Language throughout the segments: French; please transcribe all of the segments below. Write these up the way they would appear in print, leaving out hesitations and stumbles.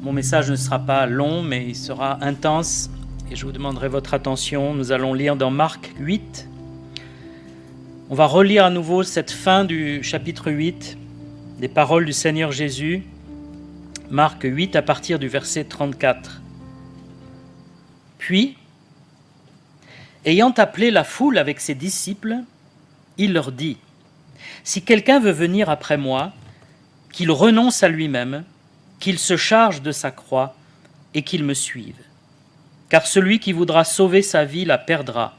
Mon message ne sera pas long, mais il sera intense et je vous demanderai votre attention. Nous allons lire dans Marc 8. On va relire à nouveau cette fin du chapitre 8, des paroles du Seigneur Jésus. Marc 8 à partir du verset 34. Puis, ayant appelé la foule avec ses disciples, il leur dit : « Si quelqu'un veut venir après moi, qu'il renonce à lui-même, qu'il se charge de sa croix et qu'il me suive. Car celui qui voudra sauver sa vie la perdra,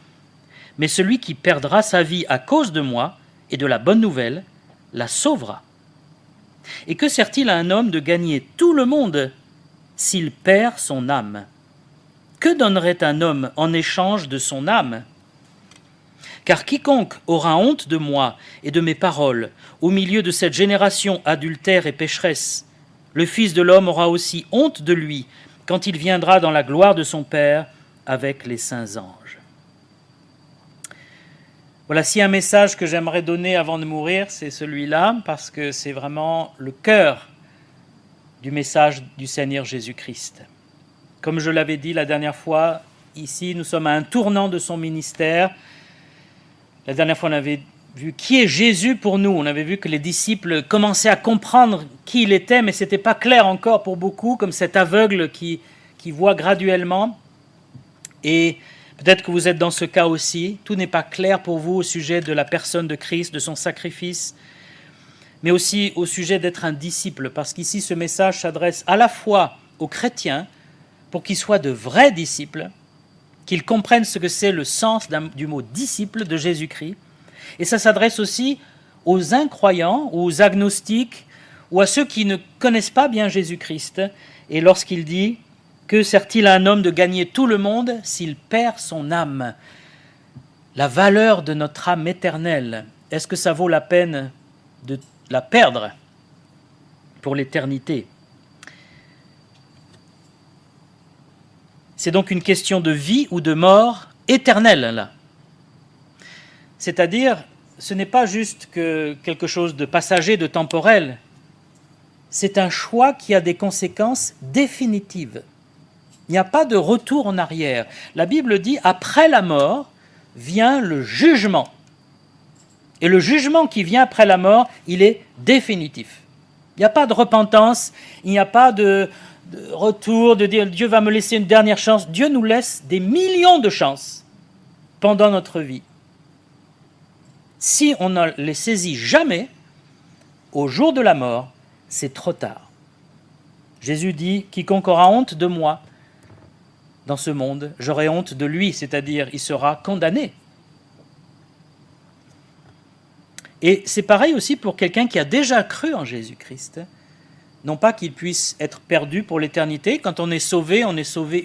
mais celui qui perdra sa vie à cause de moi et de la bonne nouvelle la sauvera. Et que sert-il à un homme de gagner tout le monde s'il perd son âme ? Que donnerait un homme en échange de son âme ? Car quiconque aura honte de moi et de mes paroles au milieu de cette génération adultère et pécheresse, le Fils de l'homme aura aussi honte de lui quand il viendra dans la gloire de son Père avec les saints anges. » Voilà, si un message que j'aimerais donner avant de mourir, c'est celui-là, parce que c'est vraiment le cœur du message du Seigneur Jésus-Christ. Comme je l'avais dit la dernière fois, ici, nous sommes à un tournant de son ministère. La dernière fois, on avait vu qui est Jésus pour nous. On avait vu que les disciples commençaient à comprendre qui il était, mais ce n'était pas clair encore pour beaucoup, comme cet aveugle qui voit graduellement. Et peut-être que vous êtes dans ce cas aussi. Tout n'est pas clair pour vous au sujet de la personne de Christ, de son sacrifice, mais aussi au sujet d'être un disciple, parce qu'ici, ce message s'adresse à la fois aux chrétiens, pour qu'ils soient de vrais disciples, qu'ils comprennent ce que c'est le sens du mot disciple de Jésus-Christ. Et ça s'adresse aussi aux incroyants, aux agnostiques, ou à ceux qui ne connaissent pas bien Jésus-Christ. Et lorsqu'il dit « Que sert-il à un homme de gagner tout le monde s'il perd son âme ?» La valeur de notre âme éternelle, est-ce que ça vaut la peine de la perdre pour l'éternité ? C'est donc une question de vie ou de mort éternelle, là. C'est-à-dire, ce n'est pas juste que quelque chose de passager, de temporel. C'est un choix qui a des conséquences définitives. Il n'y a pas de retour en arrière. La Bible dit, après la mort, vient le jugement. Et le jugement qui vient après la mort, il est définitif. Il n'y a pas de repentance, il n'y a pas de retour, de dire Dieu va me laisser une dernière chance. Dieu nous laisse des millions de chances pendant notre vie. Si on ne les saisit jamais, au jour de la mort, c'est trop tard. Jésus dit « Quiconque aura honte de moi dans ce monde, j'aurai honte de lui », c'est-à-dire il sera condamné. Et c'est pareil aussi pour quelqu'un qui a déjà cru en Jésus-Christ. Non pas qu'il puisse être perdu pour l'éternité. Quand on est sauvé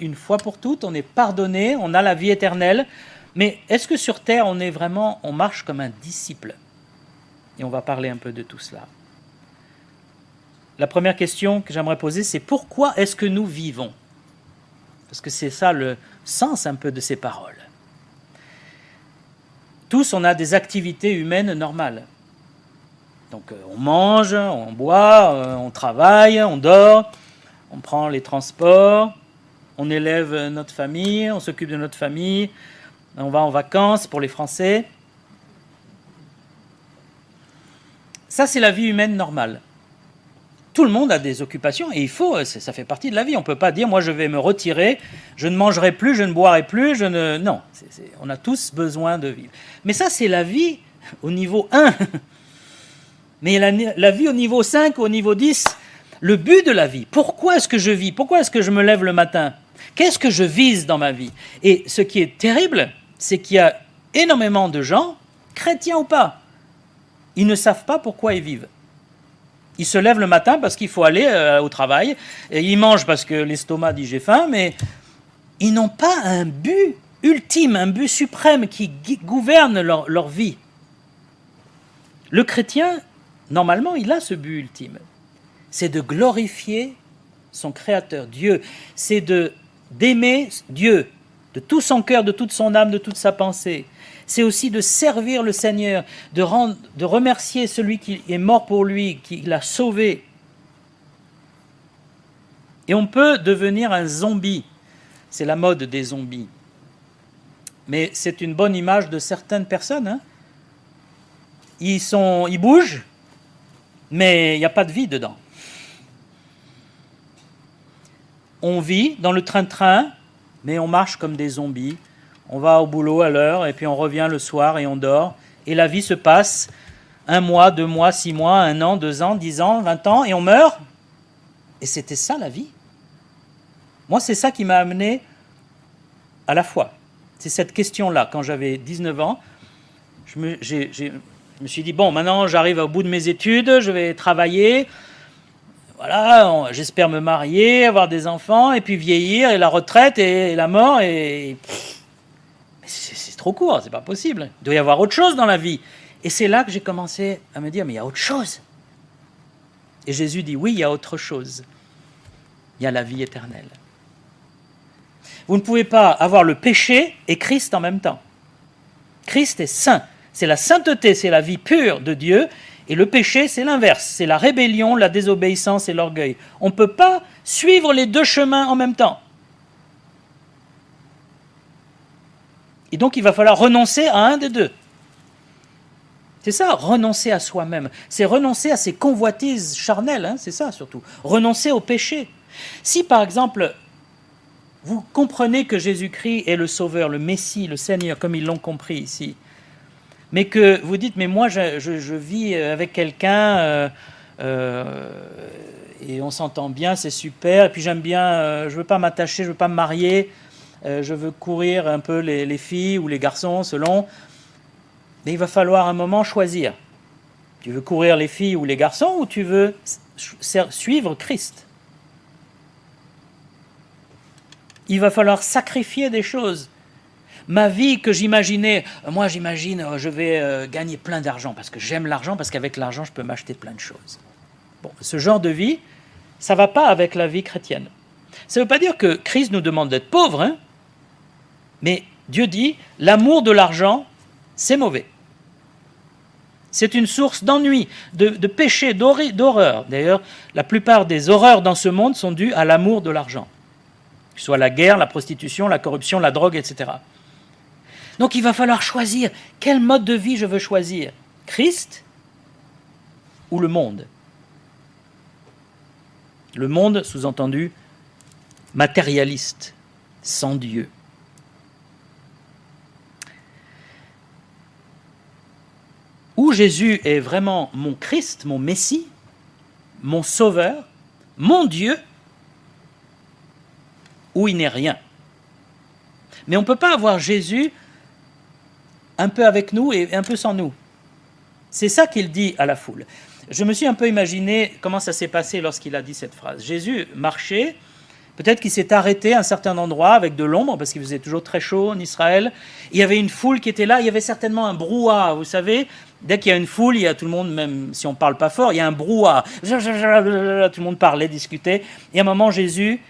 une fois pour toutes, on est pardonné, on a la vie éternelle. Mais est-ce que sur terre, on marche comme un disciple ? Et on va parler un peu de tout cela. La première question que j'aimerais poser, c'est pourquoi est-ce que nous vivons ? Parce que c'est ça le sens un peu de ces paroles. Tous, on a des activités humaines normales. Donc on mange, on boit, on travaille, on dort, on prend les transports, on élève notre famille, on s'occupe de notre famille, on va en vacances pour les Français. Ça, c'est la vie humaine normale. Tout le monde a des occupations et ça fait partie de la vie. On ne peut pas dire, moi je vais me retirer, je ne mangerai plus, je ne boirai plus, Non, on a tous besoin de vivre. Mais ça, c'est la vie au niveau 1. Mais la vie au niveau 5, au niveau 10, le but de la vie, pourquoi est-ce que je vis ? Pourquoi est-ce que je me lève le matin ? Qu'est-ce que je vise dans ma vie ? Et ce qui est terrible, c'est qu'il y a énormément de gens, chrétiens ou pas, ils ne savent pas pourquoi ils vivent. Ils se lèvent le matin parce qu'il faut aller au travail, et ils mangent parce que l'estomac dit j'ai faim, mais ils n'ont pas un but ultime, un but suprême qui gouverne leur vie. Le chrétien, normalement, il a ce but ultime. C'est de glorifier son Créateur, Dieu. C'est d'aimer Dieu de tout son cœur, de toute son âme, de toute sa pensée. C'est aussi de servir le Seigneur, de remercier celui qui est mort pour lui, qui l'a sauvé. Et on peut devenir un zombie. C'est la mode des zombies. Mais c'est une bonne image de certaines personnes. Hein. Ils bougent, mais il n'y a pas de vie dedans. On vit dans le train-train, mais on marche comme des zombies. On va au boulot à l'heure, et puis on revient le soir et on dort. Et la vie se passe 1 mois, 2 mois, 6 mois, 1 an, 2 ans, 10 ans, 20 ans, et on meurt. Et c'était ça la vie. Moi, c'est ça qui m'a amené à la foi. C'est cette question-là. Quand j'avais 19 ans, je me suis dit, bon, maintenant j'arrive au bout de mes études, je vais travailler, voilà, j'espère me marier, avoir des enfants, et puis vieillir, et la retraite, et la mort, et c'est trop court, c'est pas possible. Il doit y avoir autre chose dans la vie. Et c'est là que j'ai commencé à me dire, mais il y a autre chose. Et Jésus dit, oui, il y a autre chose. Il y a la vie éternelle. Vous ne pouvez pas avoir le péché et Christ en même temps. Christ est saint. C'est la sainteté, c'est la vie pure de Dieu. Et le péché, c'est l'inverse. C'est la rébellion, la désobéissance et l'orgueil. On ne peut pas suivre les 2 chemins en même temps. Et donc, il va falloir renoncer à un des 2. C'est ça, renoncer à soi-même. C'est renoncer à ses convoitises charnelles, hein, c'est ça surtout. Renoncer au péché. Si, par exemple, vous comprenez que Jésus-Christ est le Sauveur, le Messie, le Seigneur, comme ils l'ont compris ici, mais que vous dites, mais moi, je vis avec quelqu'un, et on s'entend bien, c'est super, et puis j'aime bien, je ne veux pas m'attacher, je ne veux pas me marier, je veux courir un peu les filles ou les garçons, selon... Mais il va falloir un moment choisir. Tu veux courir les filles ou les garçons ou tu veux suivre Christ? Il va falloir sacrifier des choses. Ma vie que j'imaginais, moi j'imagine je vais gagner plein d'argent parce que j'aime l'argent, parce qu'avec l'argent je peux m'acheter plein de choses. Bon, ce genre de vie, ça ne va pas avec la vie chrétienne. Ça ne veut pas dire que Christ nous demande d'être pauvres, hein, mais Dieu dit, l'amour de l'argent, c'est mauvais. C'est une source d'ennui, de péché, d'horreur. D'ailleurs, la plupart des horreurs dans ce monde sont dues à l'amour de l'argent. Que ce soit la guerre, la prostitution, la corruption, la drogue, etc. Donc il va falloir choisir quel mode de vie je veux choisir. Christ ou le monde? Le monde, sous-entendu, matérialiste, sans Dieu. Où Jésus est vraiment mon Christ, mon Messie, mon Sauveur, mon Dieu, où il n'est rien. Mais on ne peut pas avoir Jésus un peu avec nous et un peu sans nous. C'est ça qu'il dit à la foule. Je me suis un peu imaginé comment ça s'est passé lorsqu'il a dit cette phrase. Jésus marchait, peut-être qu'il s'est arrêté à un certain endroit avec de l'ombre, parce qu'il faisait toujours très chaud en Israël. Il y avait une foule qui était là, il y avait certainement un brouhaha, vous savez. Dès qu'il y a une foule, il y a tout le monde, même si on ne parle pas fort, il y a un brouhaha. Tout le monde parlait, discutait. Et à un moment, Jésus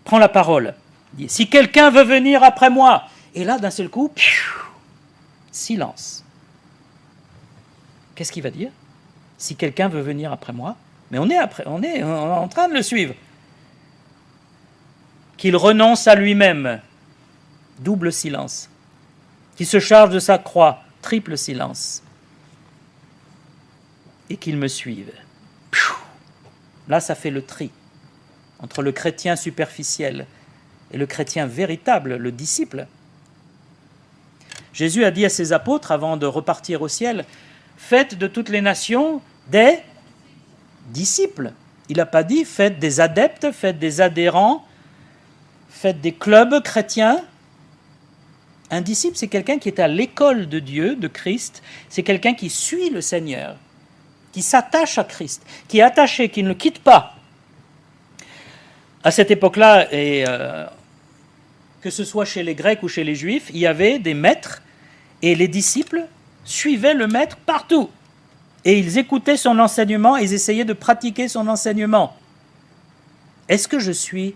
prend la parole. Il dit, si quelqu'un veut venir après moi. Et là, d'un seul coup, silence. Qu'est-ce qu'il va dire? Si quelqu'un veut venir après moi. Mais on est en train de le suivre. Qu'il renonce à lui-même. Double silence. Qu'il se charge de sa croix. Triple silence. Et qu'il me suive. Là, ça fait le tri entre le chrétien superficiel et le chrétien véritable, le disciple. Jésus a dit à ses apôtres, avant de repartir au ciel, « Faites de toutes les nations des disciples. » Il n'a pas dit « Faites des adeptes, faites des adhérents, faites des clubs chrétiens. » Un disciple, c'est quelqu'un qui est à l'école de Dieu, de Christ. C'est quelqu'un qui suit le Seigneur, qui s'attache à Christ, qui est attaché, qui ne le quitte pas. À cette époque-là, et que ce soit chez les Grecs ou chez les Juifs, il y avait des maîtres et les disciples suivaient le maître partout. Et ils écoutaient son enseignement et ils essayaient de pratiquer son enseignement. Est-ce que je suis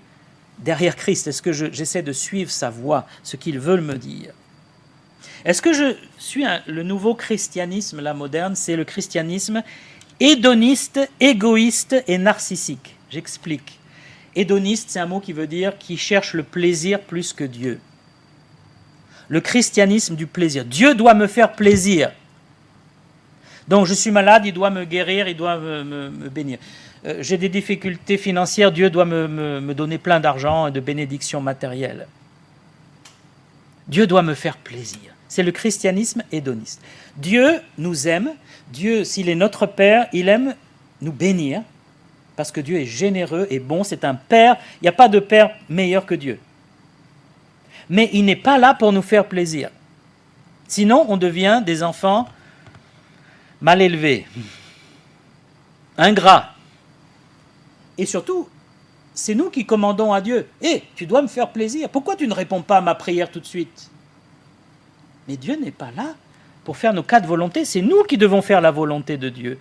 derrière Christ? Est-ce que j'essaie de suivre sa voie, ce qu'il veut me dire? Est-ce que je suis le nouveau christianisme, la moderne, c'est le christianisme hédoniste, égoïste et narcissique. J'explique. Hédoniste, c'est un mot qui veut dire qui cherche le plaisir plus que Dieu. Le christianisme du plaisir. Dieu doit me faire plaisir. Donc je suis malade, il doit me guérir, il doit me bénir. J'ai des difficultés financières, Dieu doit me donner plein d'argent et de bénédictions matérielles. Dieu doit me faire plaisir. C'est le christianisme hédoniste. Dieu nous aime. Dieu, s'il est notre Père, il aime nous bénir parce que Dieu est généreux et bon. C'est un Père. Il n'y a pas de Père meilleur que Dieu. Mais il n'est pas là pour nous faire plaisir. Sinon, on devient des enfants mal élevés, ingrats. Et surtout, c'est nous qui commandons à Dieu. « Hé, tu dois me faire plaisir. Pourquoi tu ne réponds pas à ma prière tout de suite ?» Mais Dieu n'est pas là pour faire nos quatre volontés. C'est nous qui devons faire la volonté de Dieu.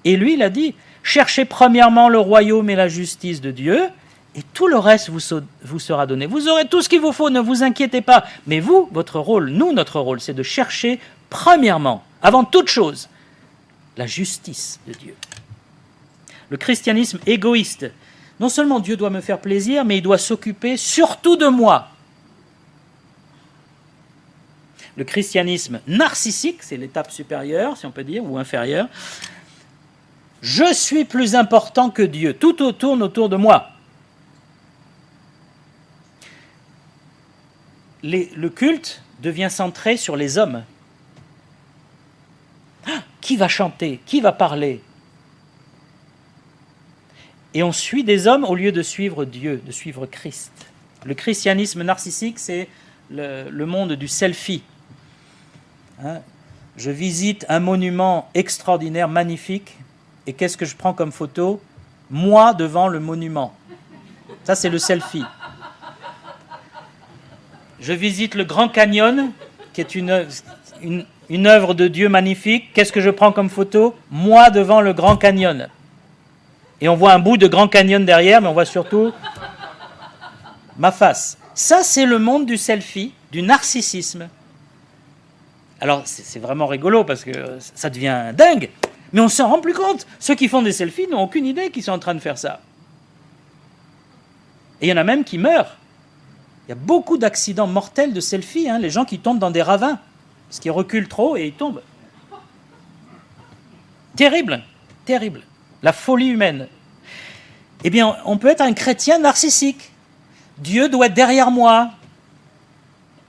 Et lui, il a dit, « Cherchez premièrement le royaume et la justice de Dieu, et tout le reste vous sera donné. Vous aurez tout ce qu'il vous faut, ne vous inquiétez pas. Mais vous, votre rôle, nous, notre rôle, c'est de chercher premièrement, avant toute chose, la justice de Dieu. » Le christianisme égoïste. Non seulement Dieu doit me faire plaisir, mais il doit s'occuper surtout de moi. Le christianisme narcissique, c'est l'étape supérieure, si on peut dire, ou inférieure. Je suis plus important que Dieu. Tout tourne autour de moi. Le culte devient centré sur les hommes. Qui va chanter? Qui va parler? Et on suit des hommes au lieu de suivre Dieu, de suivre Christ. Le christianisme narcissique, c'est le monde du selfie. Je visite un monument extraordinaire, magnifique, et qu'est-ce que je prends comme photo? Moi devant le monument. Ça, c'est le selfie. Je visite le Grand Canyon, qui est une œuvre de Dieu magnifique. Qu'est-ce que je prends comme photo? Moi devant le Grand Canyon. Et on voit un bout de Grand Canyon derrière, mais on voit surtout ma face. Ça, c'est le monde du selfie, du narcissisme. Alors, c'est vraiment rigolo parce que ça devient dingue, mais on ne s'en rend plus compte. Ceux qui font des selfies n'ont aucune idée qu'ils sont en train de faire ça. Et il y en a même qui meurent. Il y a beaucoup d'accidents mortels de selfies, les gens qui tombent dans des ravins, parce qu'ils reculent trop et ils tombent. Terrible, terrible. La folie humaine. Eh bien, on peut être un chrétien narcissique. Dieu doit être derrière moi.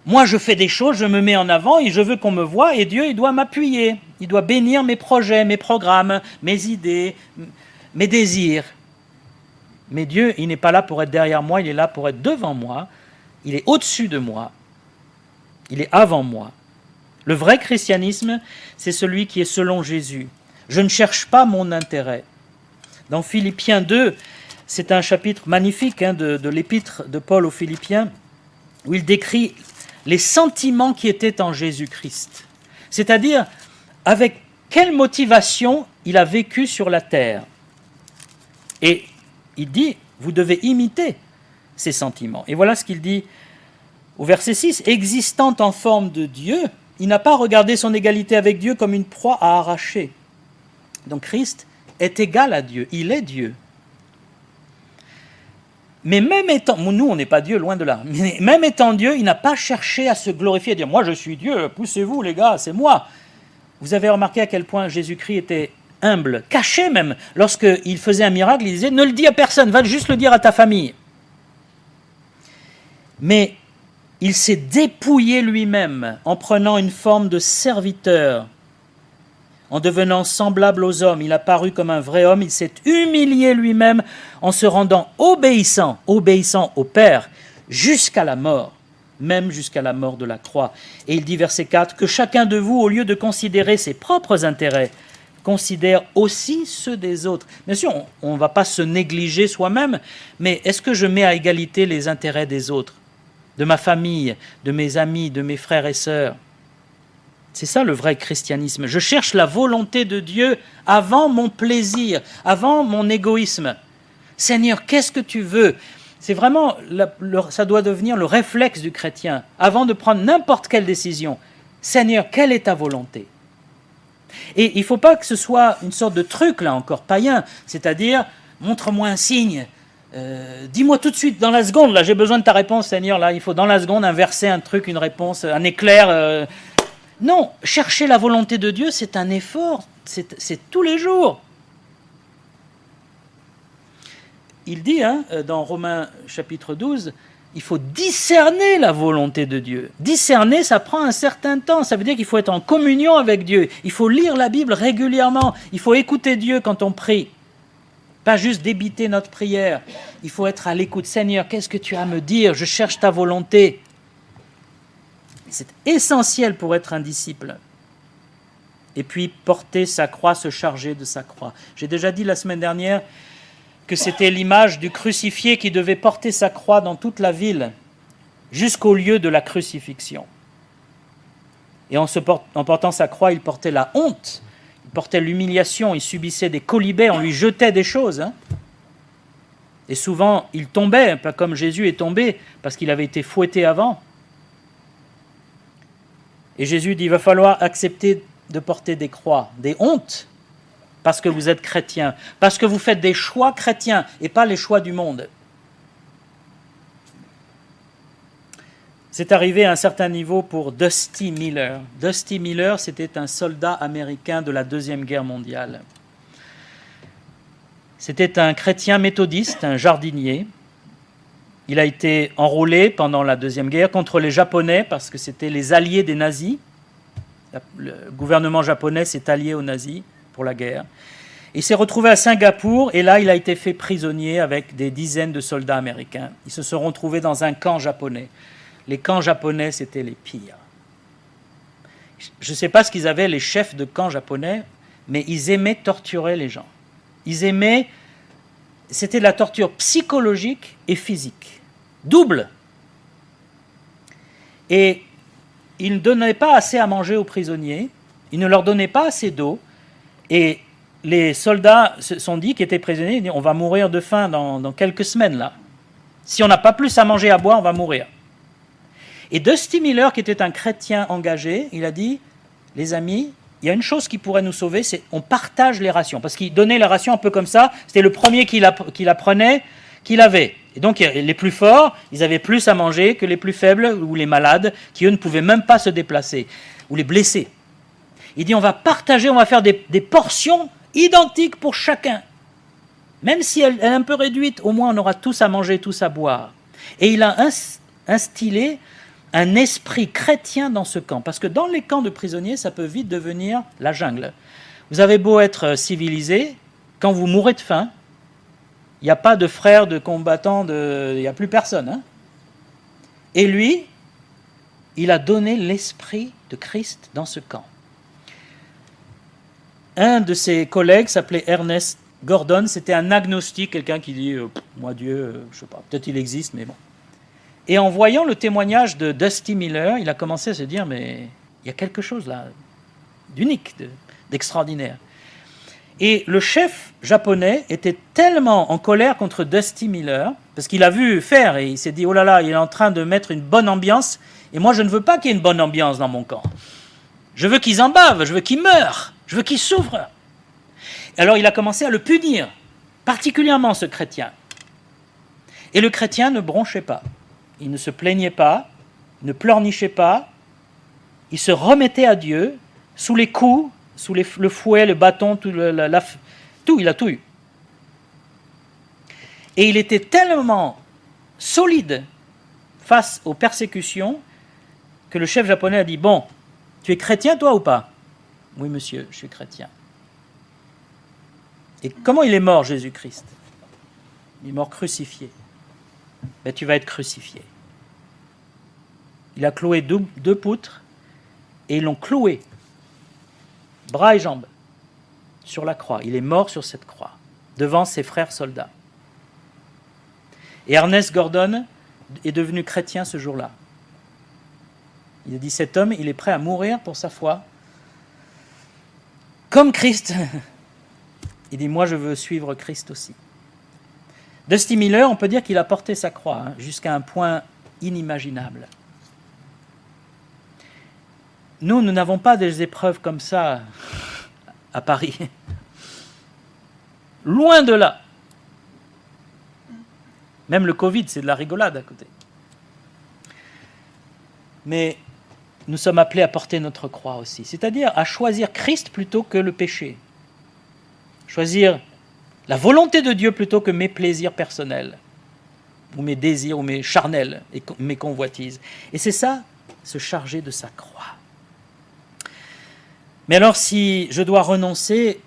Moi, je fais des choses, je me mets en avant et je veux qu'on me voie et Dieu, il doit m'appuyer. Il doit bénir mes projets, mes programmes, mes idées, mes désirs. Mais Dieu, il n'est pas là pour être derrière moi, il est là pour être devant moi. Il est au-dessus de moi. Il est avant moi. Le vrai christianisme, c'est celui qui est selon Jésus. Je ne cherche pas mon intérêt. Dans Philippiens 2, c'est un chapitre magnifique de l'épître de Paul aux Philippiens, où il décrit les sentiments qui étaient en Jésus-Christ. C'est-à-dire, avec quelle motivation il a vécu sur la terre. Et il dit, vous devez imiter ces sentiments. Et voilà ce qu'il dit au verset 6. Existant en forme de Dieu, il n'a pas regardé son égalité avec Dieu comme une proie à arracher. Donc Christ est égal à Dieu, il est Dieu. Mais même étant, nous on n'est pas Dieu, loin de là, mais même étant Dieu, il n'a pas cherché à se glorifier, à dire « moi je suis Dieu, poussez-vous les gars, c'est moi ». Vous avez remarqué à quel point Jésus-Christ était humble, caché même, lorsqu'il faisait un miracle, il disait « ne le dis à personne, va juste le dire à ta famille ». Mais il s'est dépouillé lui-même en prenant une forme de serviteur. En devenant semblable aux hommes, il a paru comme un vrai homme, il s'est humilié lui-même en se rendant obéissant au Père, jusqu'à la mort, même jusqu'à la mort de la croix. Et il dit, verset 4, que chacun de vous, au lieu de considérer ses propres intérêts, considère aussi ceux des autres. Bien sûr, on ne va pas se négliger soi-même, mais est-ce que je mets à égalité les intérêts des autres, de ma famille, de mes amis, de mes frères et sœurs? C'est ça le vrai christianisme. Je cherche la volonté de Dieu avant mon plaisir, avant mon égoïsme. Seigneur, qu'est-ce que tu veux? C'est vraiment, ça doit devenir le réflexe du chrétien. Avant de prendre n'importe quelle décision, Seigneur, quelle est ta volonté? Et il ne faut pas que ce soit une sorte de truc, là encore, païen, c'est-à-dire, montre-moi un signe, dis-moi tout de suite, dans la seconde, là, j'ai besoin de ta réponse, Seigneur, là, il faut dans la seconde un verset, un truc, une réponse, un éclair. Non, chercher la volonté de Dieu, c'est un effort, c'est tous les jours. Il dit, dans Romains chapitre 12, il faut discerner la volonté de Dieu. Discerner, ça prend un certain temps. Ça veut dire qu'il faut être en communion avec Dieu. Il faut lire la Bible régulièrement. Il faut écouter Dieu quand on prie. Pas juste débiter notre prière. Il faut être à l'écoute. Seigneur, qu'est-ce que tu as à me dire? Je cherche ta volonté. C'est essentiel pour être un disciple. Et puis, porter sa croix, se charger de sa croix. J'ai déjà dit la semaine dernière que c'était l'image du crucifié qui devait porter sa croix dans toute la ville, jusqu'au lieu de la crucifixion. Et en portant sa croix, il portait la honte, il portait l'humiliation, il subissait des colibets, on lui jetait des choses. Et souvent, il tombait, pas comme Jésus est tombé, parce qu'il avait été fouetté avant. Et Jésus dit, il va falloir accepter de porter des croix, des hontes, parce que vous êtes chrétien, parce que vous faites des choix chrétiens et pas les choix du monde. C'est arrivé à un certain niveau pour Dusty Miller. Dusty Miller, c'était un soldat américain de la Deuxième Guerre mondiale. C'était un chrétien méthodiste, un jardinier. Il a été enrôlé pendant la Deuxième Guerre contre les Japonais parce que c'était les alliés des nazis. Le gouvernement japonais s'est allié aux nazis pour la guerre. Il s'est retrouvé à Singapour et là, il a été fait prisonnier avec des dizaines de soldats américains. Ils se sont retrouvés dans un camp japonais. Les camps japonais, c'était les pires. Je ne sais pas ce qu'ils avaient, les chefs de camps japonais, mais ils aimaient torturer les gens. Ils aimaient... C'était de la torture psychologique et physique. Double. Et ils ne donnaient pas assez à manger aux prisonniers, ils ne leur donnaient pas assez d'eau, et les soldats se sont dit, qui étaient prisonniers, ils disent, on va mourir de faim dans quelques semaines là. Si on n'a pas plus à manger, à boire, on va mourir. Et Dusty Miller, qui était un chrétien engagé, il a dit, les amis, il y a une chose qui pourrait nous sauver, c'est on partage les rations. Parce qu'il donnait les rations un peu comme ça, c'était le premier qui la prenait, qui l'avait. Et donc les plus forts, ils avaient plus à manger que les plus faibles ou les malades, qui eux ne pouvaient même pas se déplacer, ou les blessés. Il dit, on va partager, on va faire des portions identiques pour chacun. Même si elle est un peu réduite, au moins on aura tous à manger, tous à boire. Et il a instillé un esprit chrétien dans ce camp. Parce que dans les camps de prisonniers, ça peut vite devenir la jungle. Vous avez beau être civilisé, quand vous mourrez de faim, il n'y a pas de frères, de combattants, il n'y a plus personne. Et lui, il a donné l'esprit de Christ dans ce camp. Un de ses collègues s'appelait Ernest Gordon, c'était un agnostique, quelqu'un qui dit « moi Dieu, je ne sais pas, peut-être il existe, mais bon ». Et en voyant le témoignage de Dusty Miller, il a commencé à se dire « mais il y a quelque chose là d'unique, d'extraordinaire ». Et le chef japonais était tellement en colère contre Dusty Miller, parce qu'il a vu faire et il s'est dit « oh là là, il est en train de mettre une bonne ambiance, et moi je ne veux pas qu'il y ait une bonne ambiance dans mon camp. Je veux qu'ils en bavent, je veux qu'ils meurent. Je veux qu'il souffre. » Alors il a commencé à le punir, particulièrement ce chrétien. Et le chrétien ne bronchait pas. Il ne se plaignait pas, ne pleurnichait pas. Il se remettait à Dieu sous les coups, sous le fouet, le bâton, tout, il a tout eu. Et il était tellement solide face aux persécutions que le chef japonais a dit « bon, tu es chrétien toi ou pas ?» « Oui, monsieur, je suis chrétien. » Et comment il est mort, Jésus-Christ? Il est mort crucifié. Ben, tu vas être crucifié. Il a cloué deux poutres et ils l'ont cloué, bras et jambes, sur la croix. Il est mort sur cette croix, devant ses frères soldats. Et Ernest Gordon est devenu chrétien ce jour-là. Il a dit, cet homme, il est prêt à mourir pour sa foi, comme Christ. Il dit, moi je veux suivre Christ aussi. Dusty Miller, on peut dire qu'il a porté sa croix jusqu'à un point inimaginable. Nous n'avons pas des épreuves comme ça à Paris. Loin de là. Même le Covid, c'est de la rigolade à côté. Mais nous sommes appelés à porter notre croix aussi, c'est-à-dire à choisir Christ plutôt que le péché. Choisir la volonté de Dieu plutôt que mes plaisirs personnels, ou mes désirs, ou mes charnels, et mes convoitises. Et c'est ça, se charger de sa croix. Mais alors si je dois renoncer,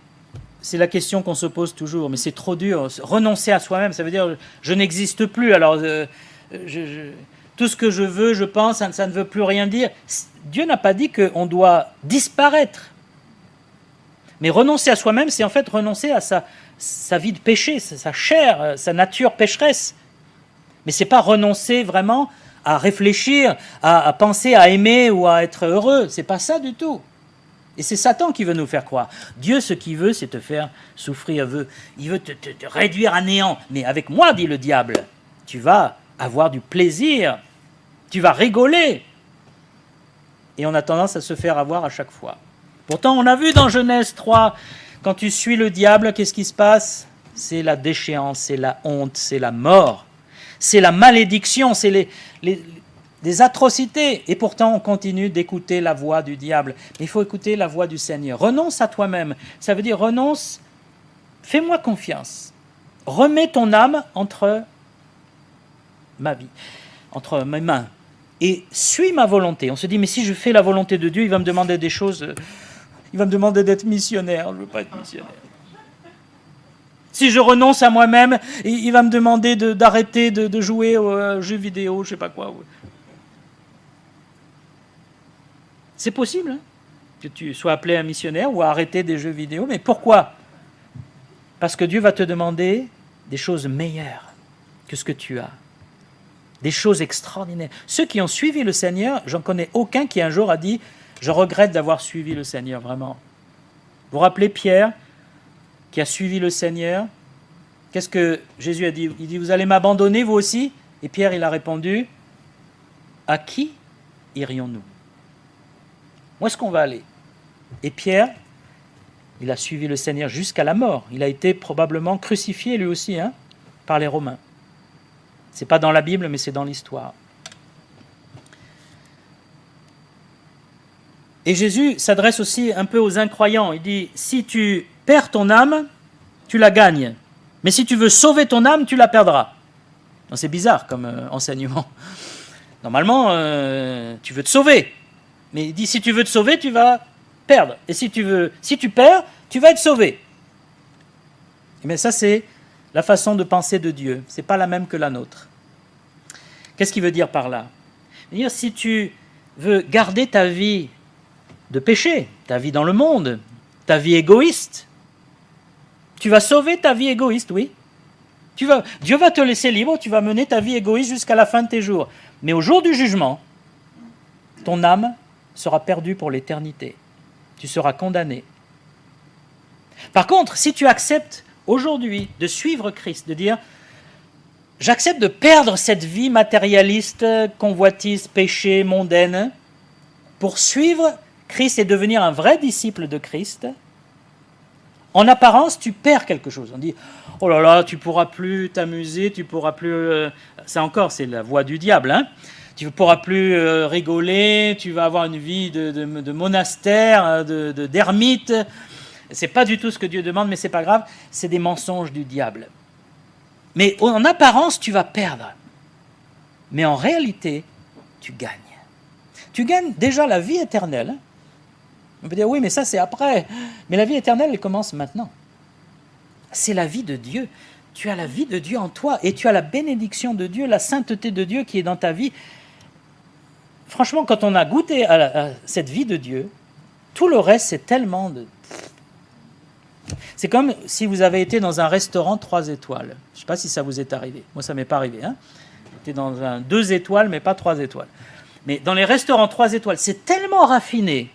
c'est la question qu'on se pose toujours, mais c'est trop dur. Renoncer à soi-même, ça veut dire je n'existe plus, alors tout ce que je veux, je pense, ça ne veut plus rien dire. Dieu n'a pas dit qu'on doit disparaître. Mais renoncer à soi-même, c'est en fait renoncer à sa vie de péché, sa chair, sa nature pécheresse. Mais ce n'est pas renoncer vraiment à réfléchir, à penser, à aimer ou à être heureux. Ce n'est pas ça du tout. Et c'est Satan qui veut nous faire croire. Dieu, ce qu'il veut, c'est te faire souffrir. Il veut te réduire à néant. Mais avec moi, dit le diable, tu vas avoir du plaisir. Tu vas rigoler. Et on a tendance à se faire avoir à chaque fois. Pourtant, on a vu dans Genèse 3, quand tu suis le diable, qu'est-ce qui se passe? C'est la déchéance, c'est la honte, c'est la mort. C'est la malédiction, c'est des atrocités. Et pourtant, on continue d'écouter la voix du diable. Mais il faut écouter la voix du Seigneur. Renonce à toi-même. Ça veut dire renonce, fais-moi confiance. Remets ton âme entre ma vie, entre mes mains. Et suis ma volonté. On se dit, mais si je fais la volonté de Dieu, il va me demander des choses. Il va me demander d'être missionnaire. Je ne veux pas être missionnaire. Si je renonce à moi-même, il va me demander d'arrêter de jouer aux jeux vidéo, je ne sais pas quoi. C'est possible hein, que tu sois appelé un missionnaire ou à arrêter des jeux vidéo. Mais pourquoi? Parce que Dieu va te demander des choses meilleures que ce que tu as. Des choses extraordinaires. Ceux qui ont suivi le Seigneur, j'en connais aucun qui un jour a dit « Je regrette d'avoir suivi le Seigneur, vraiment. » Vous vous rappelez Pierre, qui a suivi le Seigneur? Qu'est-ce que Jésus a dit? Il dit « Vous allez m'abandonner, vous aussi ?» Et Pierre, il a répondu « À qui irions-nous? Où est-ce qu'on va aller ?» Et Pierre, il a suivi le Seigneur jusqu'à la mort. Il a été probablement crucifié lui aussi hein, par les Romains. Ce n'est pas dans la Bible, mais c'est dans l'histoire. Et Jésus s'adresse aussi un peu aux incroyants. Il dit, si tu perds ton âme, tu la gagnes. Mais si tu veux sauver ton âme, tu la perdras. C'est bizarre comme enseignement. Normalement, tu veux te sauver. Mais il dit, si tu veux te sauver, tu vas perdre. Et si tu perds, tu vas être sauvé. Mais ça, c'est la façon de penser de Dieu. Ce n'est pas la même que la nôtre. Qu'est-ce qu'il veut dire par là? Il veut dire, si tu veux garder ta vie de péché, ta vie dans le monde, ta vie égoïste, tu vas sauver ta vie égoïste, oui. Dieu va te laisser libre, tu vas mener ta vie égoïste jusqu'à la fin de tes jours. Mais au jour du jugement, ton âme sera perdue pour l'éternité. Tu seras condamné. Par contre, si tu acceptes aujourd'hui de suivre Christ, de dire « J'accepte de perdre cette vie matérialiste, convoitise, péché, mondaine, pour suivre Christ et devenir un vrai disciple de Christ », en apparence, tu perds quelque chose. On dit « Oh là là, tu ne pourras plus t'amuser, tu ne pourras plus... » Ça encore, c'est la voix du diable. Hein, tu ne pourras plus rigoler, tu vas avoir une vie de monastère, d'ermite. Ce n'est pas du tout ce que Dieu demande, mais ce n'est pas grave. C'est des mensonges du diable. Mais en apparence, tu vas perdre. Mais en réalité, tu gagnes. Tu gagnes déjà la vie éternelle. On peut dire, oui, mais ça, c'est après. Mais la vie éternelle, elle commence maintenant. C'est la vie de Dieu. Tu as la vie de Dieu en toi et tu as la bénédiction de Dieu, la sainteté de Dieu qui est dans ta vie. Franchement, quand on a goûté à cette vie de Dieu, tout le reste, c'est tellement de... C'est comme si vous avez été dans un restaurant 3 étoiles. Je ne sais pas si ça vous est arrivé. Moi, ça ne m'est pas arrivé. Hein. J'étais dans un 2 étoiles, mais pas 3 étoiles. Mais dans les restaurants 3 étoiles, c'est tellement raffiné.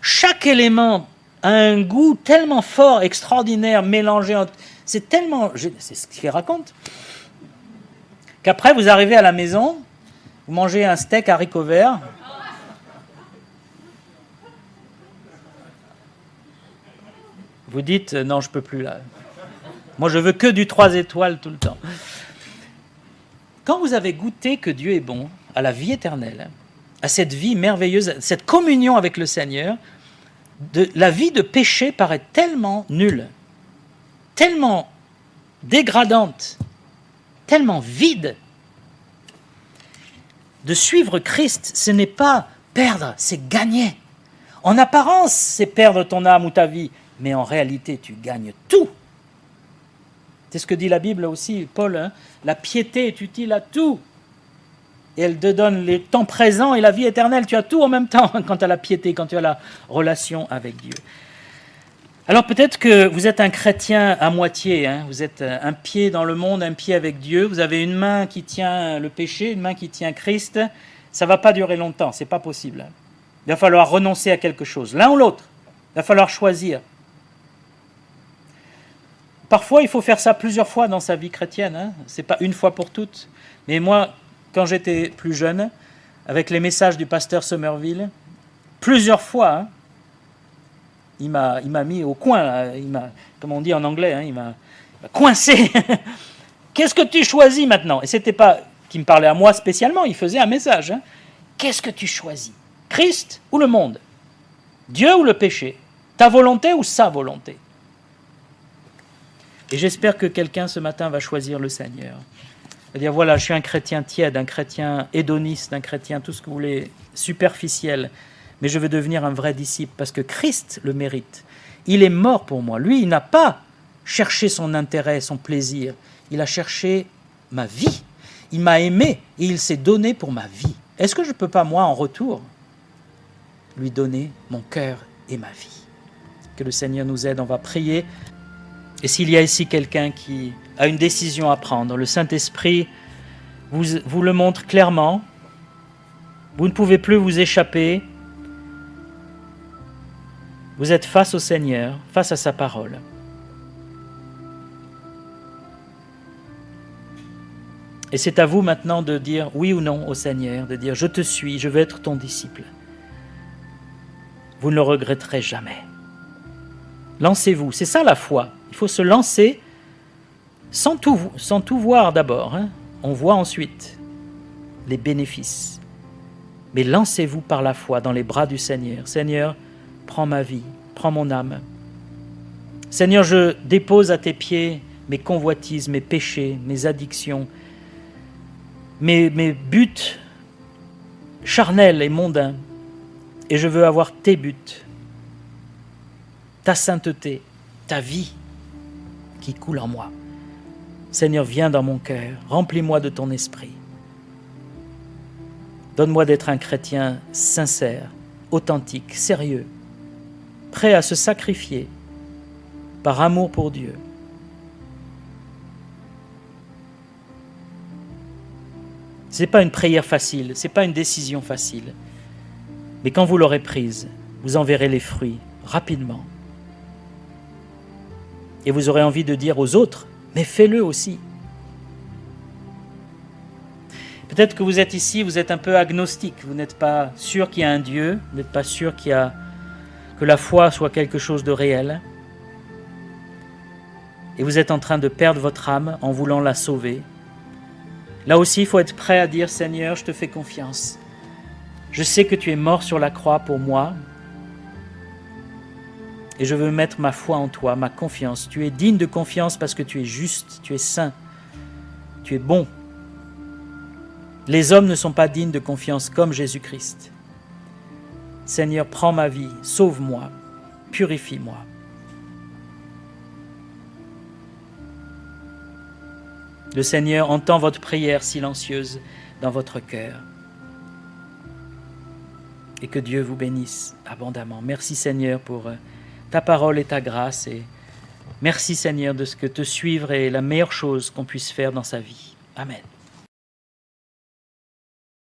Chaque élément a un goût tellement fort, extraordinaire, mélangé. C'est tellement... C'est ce qu'il raconte. Qu'après, vous arrivez à la maison, vous mangez un steak haricots verts. Vous dites, non, je ne peux plus là. Moi, je veux que du 3 étoiles tout le temps. Quand vous avez goûté que Dieu est bon, à la vie éternelle, à cette vie merveilleuse, cette communion avec le Seigneur, la vie de péché paraît tellement nulle, tellement dégradante, tellement vide. De suivre Christ, ce n'est pas perdre, c'est gagner. En apparence, c'est perdre ton âme ou ta vie, mais en réalité, tu gagnes tout. C'est ce que dit la Bible aussi, Paul, hein? La piété est utile à tout. Et elle te donne le temps présent et la vie éternelle. Tu as tout en même temps quand tu as la piété, quand tu as la relation avec Dieu. Alors peut-être que vous êtes un chrétien à moitié, hein? Vous êtes un pied dans le monde, un pied avec Dieu. Vous avez une main qui tient le péché, une main qui tient Christ. Ça ne va pas durer longtemps, ce n'est pas possible. Il va falloir renoncer à quelque chose, l'un ou l'autre. Il va falloir choisir. Parfois, il faut faire ça plusieurs fois dans sa vie chrétienne. Hein? Ce n'est pas une fois pour toutes. Mais moi, quand j'étais plus jeune, avec les messages du pasteur Somerville, plusieurs fois, hein, il m'a mis au coin, là. Il m'a, comme on dit en anglais, hein, il m'a coincé. Qu'est-ce que tu choisis maintenant? Et ce n'était pas qu'il me parlait à moi spécialement, il faisait un message. Hein. Qu'est-ce que tu choisis? Christ ou le monde? Dieu ou le péché? Ta volonté ou sa volonté? Et j'espère que quelqu'un ce matin va choisir le Seigneur. C'est-à-dire, voilà, je suis un chrétien tiède, un chrétien hédoniste, un chrétien, tout ce que vous voulez, superficiel, mais je veux devenir un vrai disciple parce que Christ le mérite. Il est mort pour moi. Lui, il n'a pas cherché son intérêt, son plaisir. Il a cherché ma vie. Il m'a aimé et il s'est donné pour ma vie. Est-ce que je ne peux pas, moi, en retour, lui donner mon cœur et ma vie? Que le Seigneur nous aide, on va prier. Et s'il y a ici quelqu'un qui a une décision à prendre, le Saint-Esprit vous le montre clairement. Vous ne pouvez plus vous échapper. Vous êtes face au Seigneur, face à sa parole. Et c'est à vous maintenant de dire oui ou non au Seigneur, de dire je te suis, je veux être ton disciple. Vous ne le regretterez jamais. Lancez-vous, c'est ça la foi. Il faut se lancer sans tout voir d'abord. Hein. On voit ensuite les bénéfices. Mais lancez-vous par la foi dans les bras du Seigneur. Seigneur, prends ma vie, prends mon âme. Seigneur, je dépose à tes pieds mes convoitises, mes péchés, mes addictions, mes buts charnels et mondains. Et je veux avoir tes buts, ta sainteté, ta vie qui coule en moi. Seigneur, viens dans mon cœur, remplis-moi de ton esprit. Donne-moi d'être un chrétien sincère, authentique, sérieux, prêt à se sacrifier par amour pour Dieu. Ce n'est pas une prière facile, ce n'est pas une décision facile. Mais quand vous l'aurez prise, vous en verrez les fruits rapidement. Et vous aurez envie de dire aux autres, mais fais-le aussi. Peut-être que vous êtes ici, vous êtes un peu agnostique, vous n'êtes pas sûr qu'il y a un Dieu, vous n'êtes pas sûr que la foi soit quelque chose de réel. Et vous êtes en train de perdre votre âme en voulant la sauver. Là aussi, il faut être prêt à dire, Seigneur, je te fais confiance. Je sais que tu es mort sur la croix pour moi. Et je veux mettre ma foi en toi, ma confiance. Tu es digne de confiance parce que tu es juste, tu es saint, tu es bon. Les hommes ne sont pas dignes de confiance comme Jésus-Christ. Seigneur, prends ma vie, sauve-moi, purifie-moi. Le Seigneur entend votre prière silencieuse dans votre cœur. Et que Dieu vous bénisse abondamment. Merci Seigneur pour ta parole et ta grâce. Et merci Seigneur de ce que te suivre est la meilleure chose qu'on puisse faire dans sa vie. Amen.